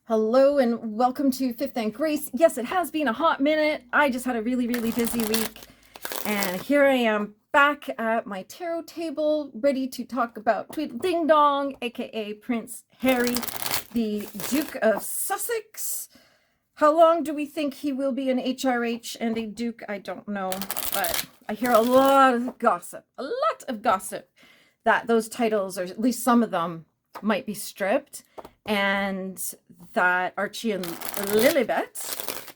Hello and welcome to Fifth and Grace. Yes, it has been a hot minute. I just had a really busy week. And here I am back at my tarot table, ready to talk about Tweedle Ding-Dong, aka Prince Harry, the Duke of Sussex. How long do we think he will be an HRH and a Duke? I don't know, but I hear a lot of gossip, that those titles, or at least some of them, might be stripped, and that Archie and Lilibet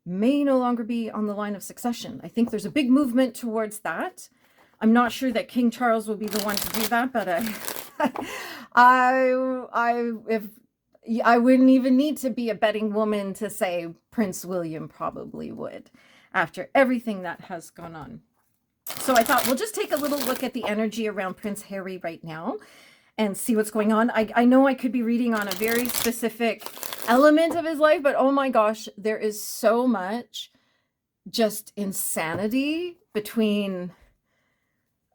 may no longer be on the line of succession. I think there's a big movement towards that. I'm not sure that King Charles will be the one to do that, but I wouldn't even need to be a betting woman to say Prince William probably would, after everything that has gone on. So I thought we'll just take a little look at the energy around Prince Harry right now and see what's going on. I know I could be reading on a very specific element of his life, but oh my gosh, there is so much just insanity between,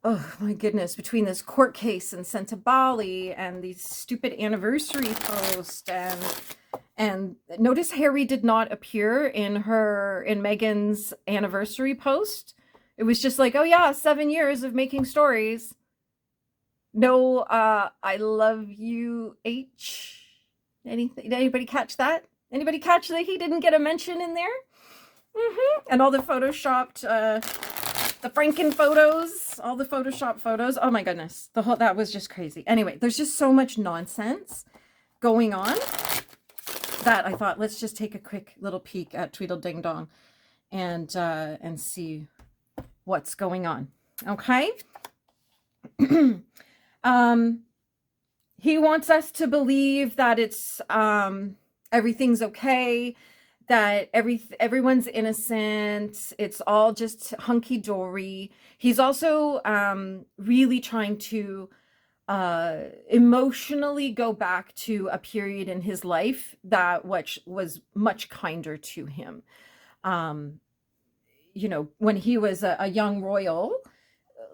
oh my goodness, between this court case and sent to Bali and these stupid anniversary posts. And notice Harry did not appear in Meghan's anniversary post. It was just like, oh yeah, 7 years of making stories. No, I love you, H. Anything? Did anybody catch that? Anybody catch that he didn't get a mention in there? And all the photoshopped, the Franken photos, all the Photoshop photos. Oh my goodness, that was just crazy. Anyway, there's just so much nonsense going on that I thought let's just take a quick little peek at Tweedle Ding-Dong and see what's going on. Okay. He wants us to believe that it's everything's okay, that everyone's innocent, it's all just hunky-dory. He's also really trying to emotionally go back to a period in his life that which was much kinder to him. You know, when he was a young royal,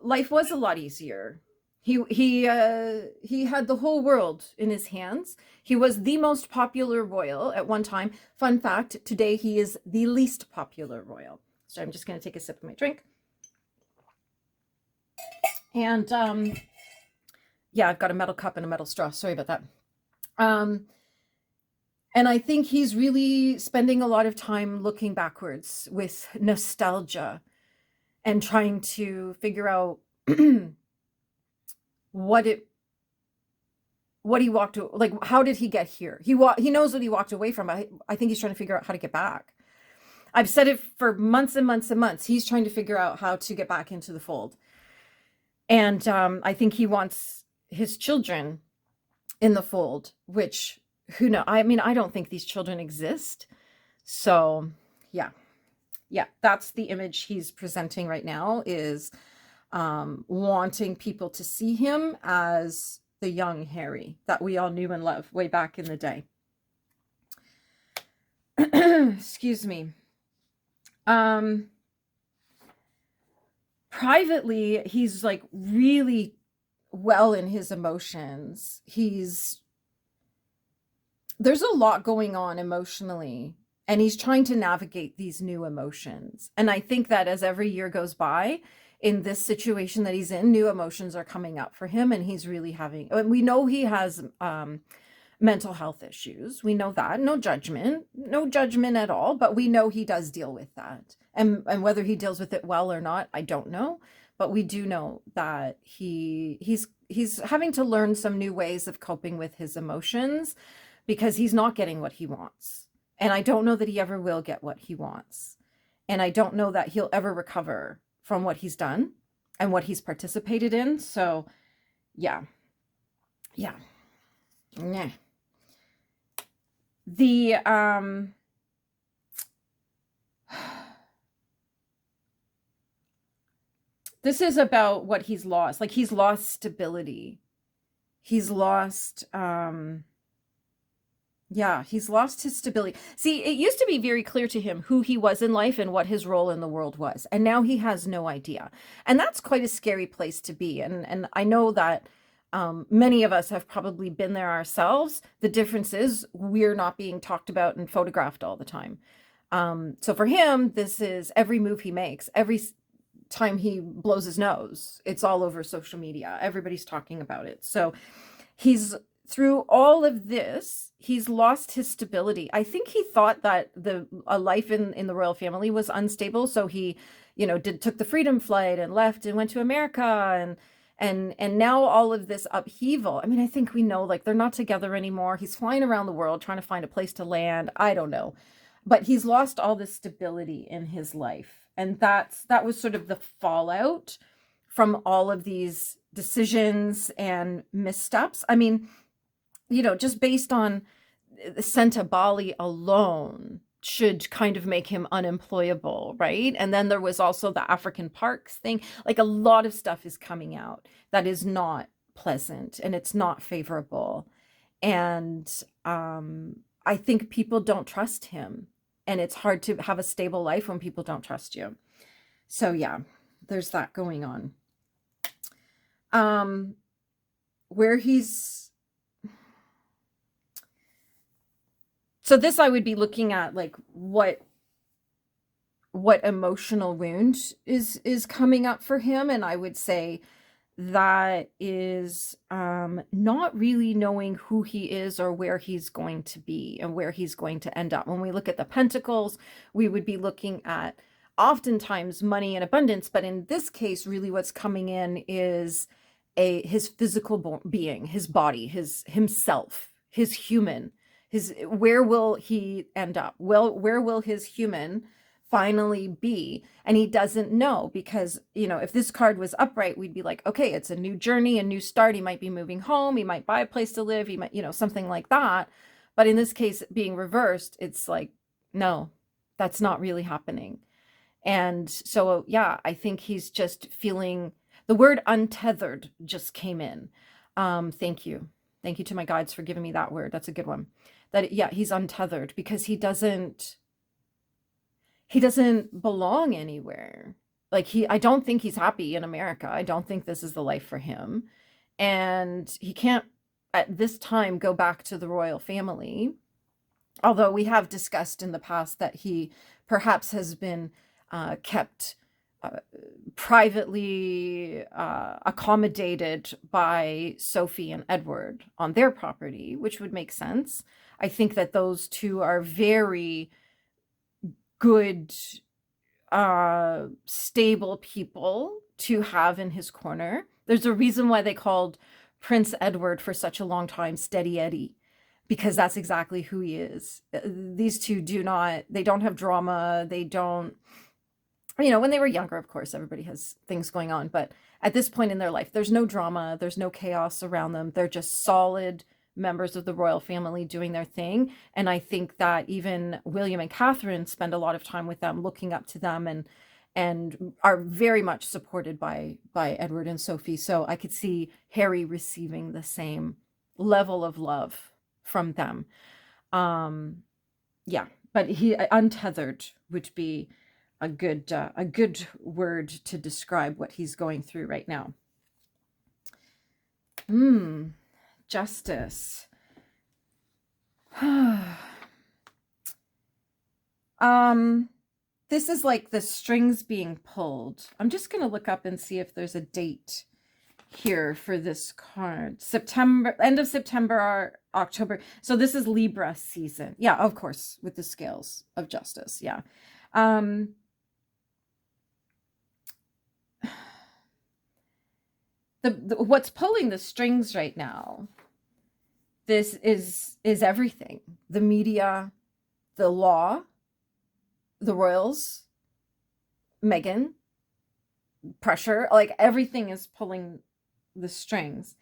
life was a lot easier. He had the whole world in his hands. He was the most popular royal at one time. Fun fact, today he is the least popular royal. So I'm just going to take a sip of my drink. And yeah, I've got a metal cup and a metal straw. Sorry about that. And I think he's really spending a lot of time looking backwards with nostalgia and trying to figure out what he walked, like, how did he get here? He knows what he walked away from. I think he's trying to figure out how to get back. I've said it for months and months and months. He's trying to figure out how to get back into the fold. And I think he wants his children in the fold, which, who knows? I mean, I don't think these children exist. So yeah, that's the image he's presenting right now, is wanting people to see him as the young Harry that we all knew and loved way back in the day. Excuse me. Privately, he's like really well in his emotions. There's a lot going on emotionally, and he's trying to navigate these new emotions. And I think that as every year goes by, in this situation that he's in, new emotions are coming up for him, and he's really having, and we know he has mental health issues. We know that. No judgment at all, but we know he does deal with that. And whether he deals with it well or not, I don't know. But we do know that he's having to learn some new ways of coping with his emotions, because he's not getting what he wants. And I don't know that he ever will get what he wants. And I don't know that he'll ever recover from what he's done and what he's participated in. So yeah. This is about what he's lost. Like, he's lost stability. He's lost, he's lost his stability. See, it used to be very clear to him who he was in life and what his role in the world was. And now he has no idea. And that's quite a scary place to be. And I know that Many of us have probably been there ourselves. The difference is we're not being talked about and photographed all the time. So for him, this is every move he makes, every time he blows his nose, it's all over social media. Everybody's talking about it. So he's through all of this, he's lost his stability. I think he thought that a life in the royal family was unstable. So he, took the freedom flight and left and went to America and now all of this upheaval. I mean, I think we know, like, they're not together anymore. He's flying around the world trying to find a place to land. I don't know. But he's lost all this stability in his life. And that was sort of the fallout from all of these decisions and missteps. I mean, just based on the Senta Bali alone should kind of make him unemployable, right? And then there was also the African parks thing. Like, a lot of stuff is coming out that is not pleasant and it's not favorable. And I think people don't trust him. And it's hard to have a stable life when people don't trust you. So yeah, there's that going on. Where he's... So this I would be looking at, like, what emotional wound is coming up for him. And I would say that is not really knowing who he is or where he's going to be and where he's going to end up. When we look at the Pentacles, we would be looking at oftentimes money and abundance, but in this case, really what's coming in is his physical being, his body, himself, his human, where will he end up? Well, where will his human finally be? And he doesn't know, because if this card was upright, we'd be like, okay, it's a new journey, a new start. He might be moving home, he might buy a place to live, he might, something like that. But in this case, being reversed, it's like, no, that's not really happening. And so yeah, I think he's just feeling, the word untethered just came in. Thank you to my guides for giving me that word. That's a good one. That, yeah, he's untethered because he doesn't belong anywhere. Like, I don't think he's happy in America. I don't think this is the life for him. And he can't at this time go back to the royal family. Although we have discussed in the past that he perhaps has been kept privately accommodated by Sophie and Edward on their property, which would make sense. I think that those two are very good, stable people to have in his corner. There's a reason why they called Prince Edward for such a long time Steady Eddie, because that's exactly who he is. These two they don't have drama. They don't, when they were younger, of course, everybody has things going on. But at this point in their life, there's no drama. There's no chaos around them. They're just solid members of the royal family doing their thing. And I think that even William and Catherine spend a lot of time with them, looking up to them, and are very much supported by Edward and Sophie. So I could see Harry receiving the same level of love from them. Yeah, but untethered would be a good word to describe what he's going through right now. Justice. This is like the strings being pulled. I'm just going to look up and see if there's a date here for this card. September, end of September or October. So this is Libra season. Yeah, of course, with the scales of justice. Yeah. What's pulling the strings right now, this is everything. The media, the law, the royals, Meghan, pressure, like everything is pulling the strings.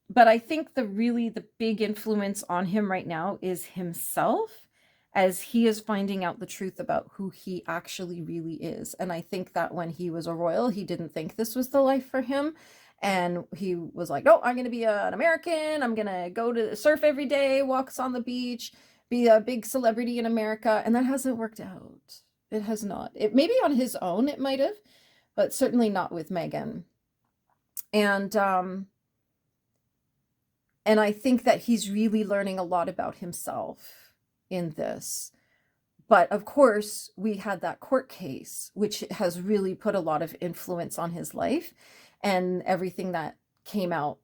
But I think the big influence on him right now is himself, as he is finding out the truth about who he actually really is. And I think that when he was a royal, he didn't think this was the life for him. And he was like, no, I'm going to be an American. I'm going to go to surf every day, walks on the beach, be a big celebrity in America. And that hasn't worked out. It has not. It maybe on his own, it might have, but certainly not with Meghan. And And I think that he's really learning a lot about himself in this. But of course, we had that court case, which has really put a lot of influence on his life and everything that came out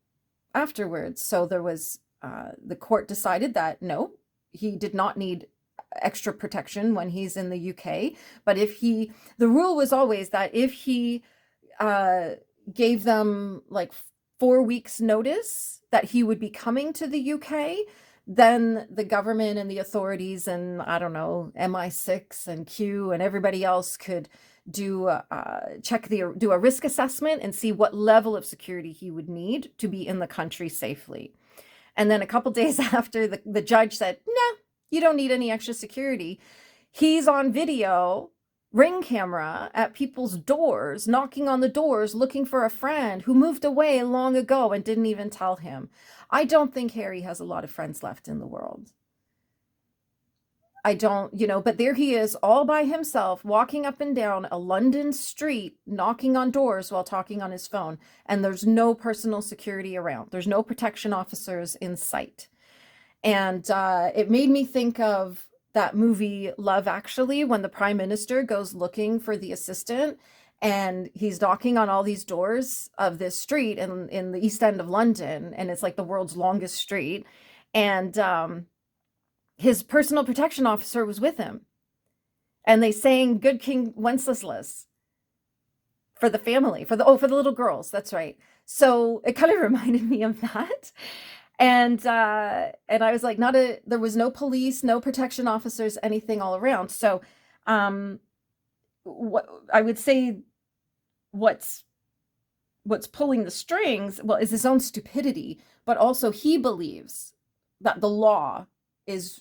afterwards. So there was, the court decided that no, he did not need extra protection when he's in the UK. But the rule was always that if he gave them like 4 weeks notice that he would be coming to the UK, then the government and the authorities and I don't know, MI6 and Q and everybody else could do do a risk assessment and see what level of security he would need to be in the country safely. And then a couple days after, the judge said, "No, you don't need any extra security." He's on video, ring camera, at people's doors, knocking on the doors, looking for a friend who moved away long ago and didn't even tell him. I don't think Harry has a lot of friends left in the world. I don't, but there he is all by himself, walking up and down a London street, knocking on doors while talking on his phone. And there's no personal security around. There's no protection officers in sight. And it made me think of that movie Love Actually, when the prime minister goes looking for the assistant and he's knocking on all these doors of this street in the East End of London. And it's like the world's longest street. And his personal protection officer was with him. And they sang Good King Wenceslas for the family, for the little girls. That's right. So it kind of reminded me of that. And I was like, there was no police, no protection officers, anything all around. So what I would say, what's pulling the strings, well, is his own stupidity, but also he believes that the law is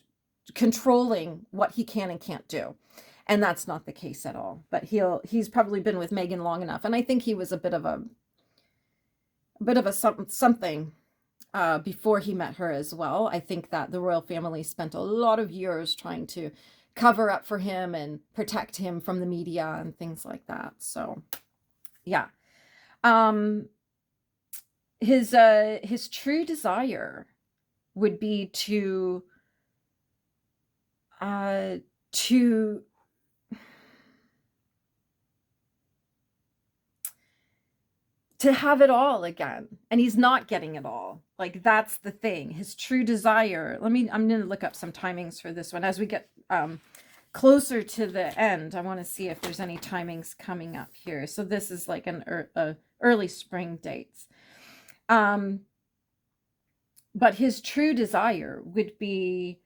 controlling what he can and can't do. And that's not the case at all. But he's probably been with Meghan long enough. And I think he was a bit of a something before he met her as well. I think that the royal family spent a lot of years trying to cover up for him and protect him from the media and things like that. So yeah. His true desire would be to have it all again, and he's not getting it all. Like, that's the thing. His true desire, I'm going to look up some timings for this one as we get closer to the end. I want to see if there's any timings coming up here. So this is like an early spring dates. But his true desire would be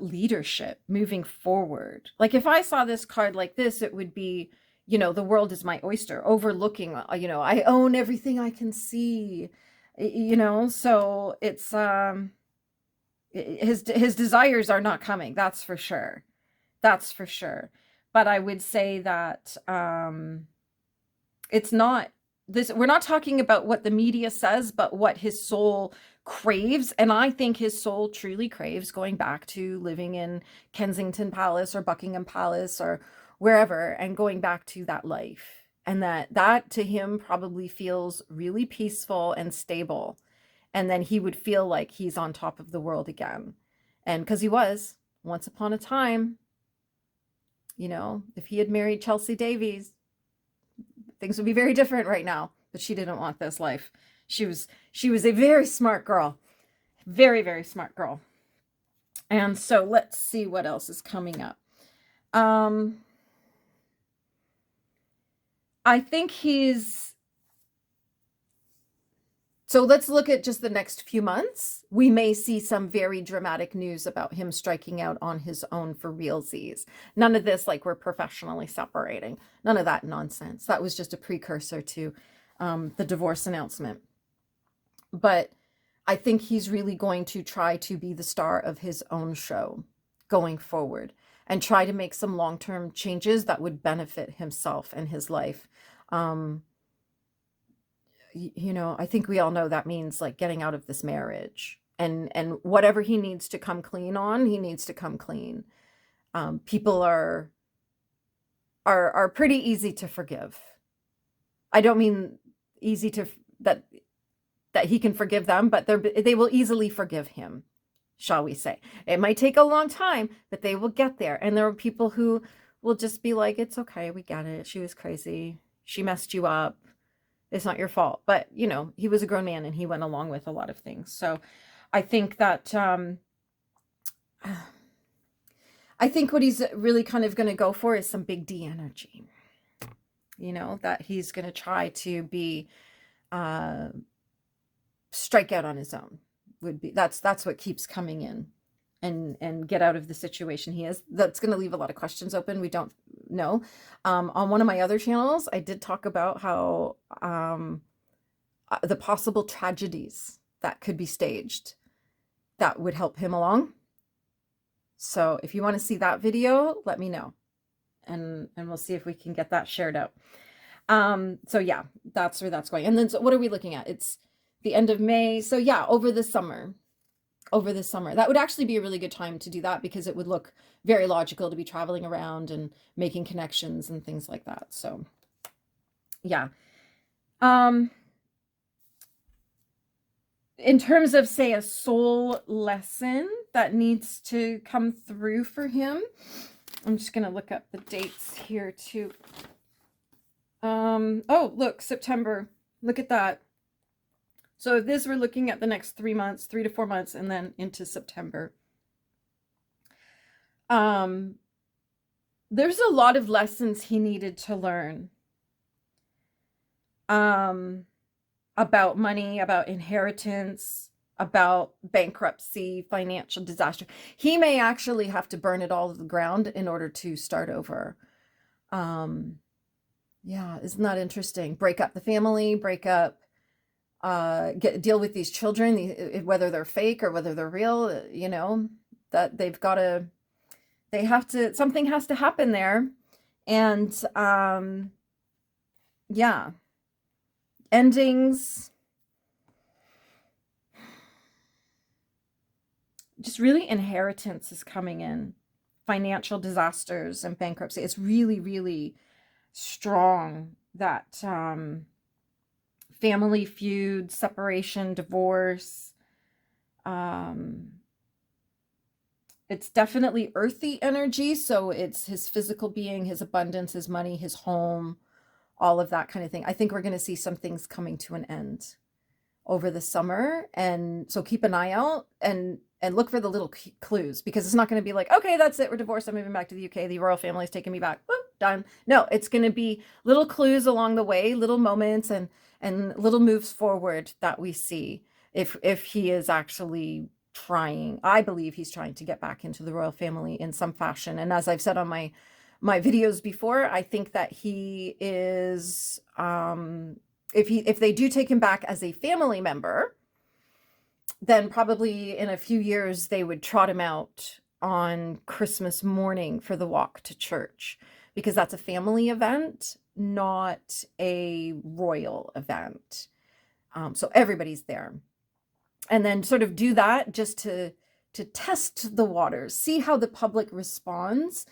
leadership moving forward. Like, if I saw this card like this, it would be, the world is my oyster, overlooking, I own everything I can see, so it's, his desires are not coming. That's for sure. That's for sure. But I would say that, it's not this, we're not talking about what the media says, but what his soul craves. And I think his soul truly craves going back to living in Kensington Palace or Buckingham Palace or wherever, and going back to that life. And that to him probably feels really peaceful and stable. And then he would feel like he's on top of the world again. And because he was once upon a time, if he had married Chelsea Davies, things would be very different right now. But she didn't want this life. She was a very smart girl. Very, very smart girl. And so let's see what else is coming up. I think so let's look at just the next few months. We may see some very dramatic news about him striking out on his own for realsies. None of this like we're professionally separating. None of that nonsense. That was just a precursor to the divorce announcement. But I think he's really going to try to be the star of his own show going forward and try to make some long-term changes that would benefit himself and his life. I think we all know that means like getting out of this marriage, and whatever he needs to come clean on, he needs to come clean. People are pretty easy to forgive. I don't mean easy to, that that he can forgive them, but they will easily forgive him, shall we say. It might take a long time, but they will get there. And there are people who will just be like, it's okay, we get it. She was crazy. She messed you up. It's not your fault. But, you know, he was a grown man and he went along with a lot of things. So I think that, I think what he's really kind of going to go for is some big D energy. You know, that he's going to try to be, strike out on his own. Would be, that's what keeps coming in, and get out of the situation he is. That's going to leave a lot of questions open. We don't know. On one of my other channels, I did talk about how the possible tragedies that could be staged that would help him along. So if you want to see that video, let me know, and we'll see if we can get that shared out. So yeah, that's where that's going. And then, so what are we looking at? It's the end of May. So yeah, over the summer, that would actually be a really good time to do that, because it would look very logical to be traveling around and making connections and things like that. So yeah. In terms of, say, a soul lesson that needs to come through for him, I'm just going to look up the dates here too. Oh, look, September. Look at that. So this, we're looking at the next 3 months, 3 to 4 months, and then into September. There's a lot of lessons he needed to learn. About money, about inheritance, about bankruptcy, financial disaster. He may actually have to burn it all to the ground in order to start over. Yeah, isn't that interesting? Break up the family, break up, deal with these children, whether they're fake or whether they're real, you know, that something has to happen there. And, yeah, endings, just really inheritance is coming in, financial disasters and bankruptcy. It's really, really strong, that, family feud, separation, divorce. It's definitely earthy energy. So it's his physical being, his abundance, his money, his home, all of that kind of thing. I think we're going to see some things coming to an end over the summer. And so keep an eye out and look for the little clues, because it's not going to be like, okay, that's it, we're divorced, I'm moving back to the UK, the royal family's taking me back, boop, done. No, it's going to be little clues along the way, little moments and little moves forward that we see if he is actually trying. I believe he's trying to get back into the royal family in some fashion. And as I've said on my videos before, I think that he is, if they do take him back as a family member, then probably in a few years they would trot him out on Christmas morning for the walk to church, because that's a family event, not a royal event. So everybody's there. And then sort of do that just to test the waters, see how the public responds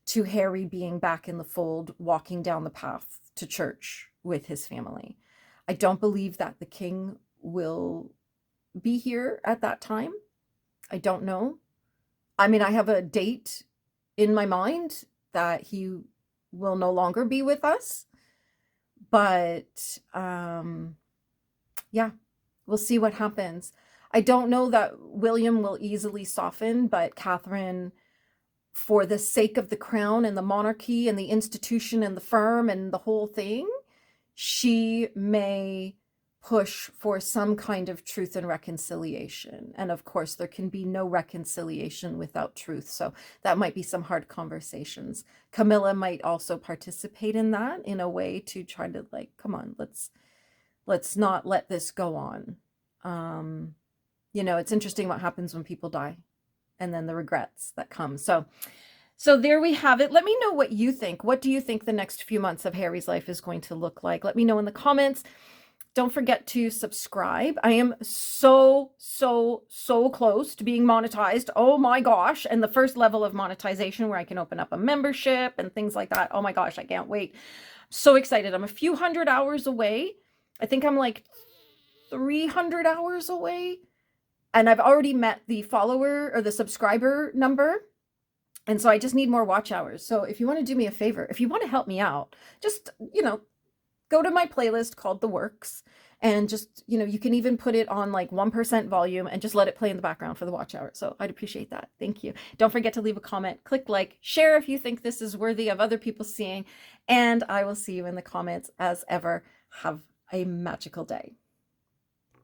to Harry being back in the fold, walking down the path to church with his family. I don't believe that the king will be here at that time. I don't know. I mean, I have a date in my mind that he will no longer be with us, but yeah, we'll see what happens. I don't know that William will easily soften, but Catherine, for the sake of the crown and the monarchy and the institution and the firm and the whole thing, she may push for some kind of truth and reconciliation. And of course, there can be no reconciliation without truth. So that might be some hard conversations. Camilla might also participate in that in a way to try to, like, come on, let's not let this go on. You know, it's interesting what happens when people die and then the regrets that come. So there we have it. Let me know what you think. What do you think the next few months of Harry's life is going to look like? Let me know in the comments. Don't forget to subscribe. I am so close to being monetized. Oh my gosh. And the first level of monetization where I can open up a membership and things like that. Oh my gosh, I can't wait. So excited. I'm a few hundred hours away. I think I'm like 300 hours away. And I've already met the follower or the subscriber number. And so I just need more watch hours. So if you want to do me a favor, if you want to help me out, just, go to my playlist called The Works, and just, you can even put it on like 1% volume and just let it play in the background for the watch hour. So I'd appreciate that. Thank you. Don't forget to leave a comment, click like, share if you think this is worthy of other people seeing, and I will see you in the comments as ever. Have a magical day.